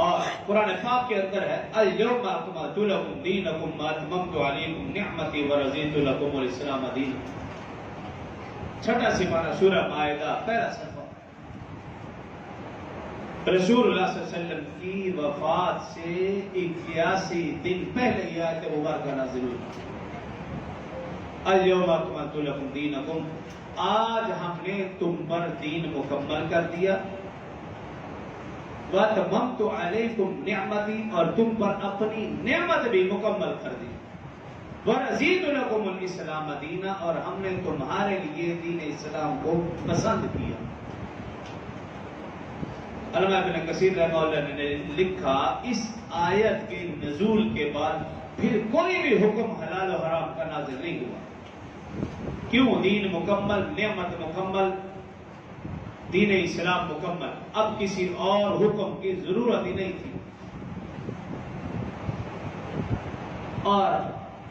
اور قرآن پاک کے اندر ہے الیوم اکملت لکم دینکم واتممت علیکم نعمتی ورضیت لکم الاسلام دینا۔ چھٹا سپارہ سورہ مائدہ پہلا صفحہ۔ رسول اللہ صلی اللہ علیہ وسلم کی وفات سے 81 دن پہلے یہ آیت مبارکہ نازل ہوئی۔ الیوم اکملت لکم دینکم، آج ہم نے تم پر دین مکمل کر دیا، واتممت علیکم نعمتی، اور تم پر اپنی نعمت بھی مکمل کر دی، ورضیت لکم الاسلام دینا، اور ہم نے تمہارے لیے دین اسلام کو پسند کیا۔ علامہ ابن کثیر رحمہ اللہ نے لکھا اس آیت کے نزول کے بعد پھر کوئی بھی حکم حلال و حرام کا نازل نہیں ہوا۔ کیوں؟ دین مکمل، نعمت مکمل، دین اسلام مکمل، اب کسی اور حکم کی ضرورت ہی نہیں تھی۔ اور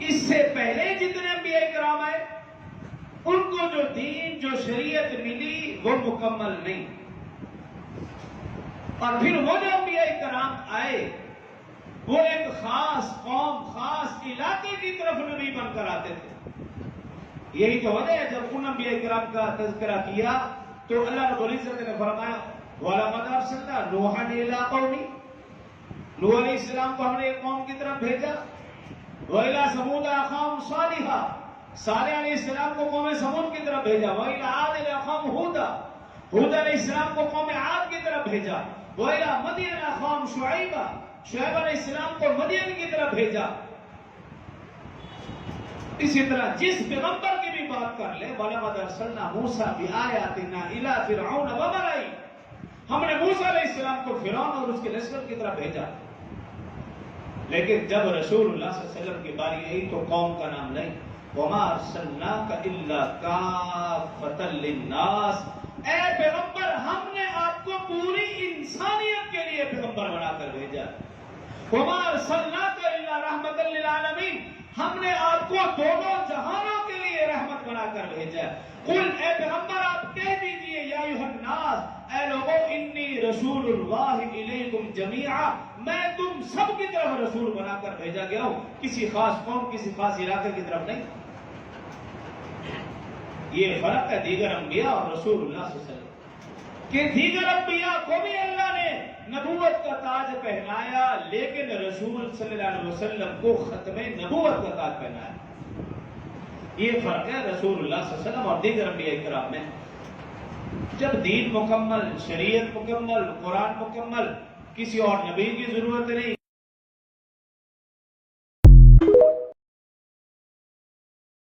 اس سے پہلے جتنے انبیاء کرام آئے ان کو جو دین، جو شریعت ملی وہ مکمل نہیں، اور پھر وہ جو انبیاء کرام آئے وہ ایک خاص قوم، خاص علاقے کی طرف نبی بن کر آتے تھے۔ یہی تو وجہ ہے جب ان انبیاء کرام کا تذکرہ کیا تو اللہ رب العزت نے فرمایا وَلَقَدْ أَرْسَلْنَا نُوحًا إِلَىٰ قَوْمِهِ، نوح علیہ السلام کو ہم نے ایک قوم کی طرف بھیجا، وَإِلَىٰ ثَمُودَ أَخَاهُمْ صَالِحًا، صالح علیہ السلام کو قوم سمود کی طرف بھیجا، وَإِلَىٰ عَادٍ أَخَاهُمْ هُودًا، ہود علیہ السلام کو قوم عاد کی طرف بھیجا، وَإِلَىٰ مَدْيَنَ أَخَاهُمْ شُعَيْبًا، شعیب علیہ السلام کو مدین کی طرف بھیجا۔ اسی طرح جس پیغمبر کی بھی بات کر لے، وَلَقَدْ أَرْسَلْنَا مُوسَىٰ بِآيَاتِنَا إِلَىٰ فِرْعَوْنَ وَمَلَئِهِ، ہم نے موسیٰ علیہ السلام کو فرعون اور اس کے لشکر کی طرف بھیجا، لیکن جب رسول اللہ صلی اللہ علیہ وسلم کی باری آئی تو قوم کا نام نہیں، وَمَا أَرْسَلْنَاكَ إِلَّا كَافَّةً لِلنَّاسِ، اے پیغمبر ہم نے آپ کو پوری انسانیت کے لیے پیغمبر بنا کر بھیجا، وَمَا أَرْسَلْنَاكَ إِلَّا رَحْمَةً لِلْعَالَمِينَ، ہم نے آپ کو دونوں جہانوں کے لیے رحمت بنا کر بھیجا۔ قل، اے پیغمبر آپ کہہ دیجئے، یا ایھا الناس، اے لوگو، انی رسول اللہ الیکم جمیعا، میں تم سب کی طرف رسول بنا کر بھیجا گیا ہوں، کسی خاص قوم، کسی خاص علاقے کی طرف نہیں۔ یہ فرق ہے دیگر انبیاء اور رسول اللہ صلی اللہ علیہ وسلم کہ دیگر انبیاء کو بھی اللہ نے نبوت کا تاج پہنایا، لیکن رسول صلی اللہ علیہ وسلم کو ختم نبوت کا تاج پہنایا۔ یہ فرق ہے رسول اللہ صلی اللہ علیہ وسلم اور دیگر انبیاء کرام میں۔ جب دین مکمل، شریعت مکمل، قرآن مکمل، کسی اور نبی کی ضرورت نہیں۔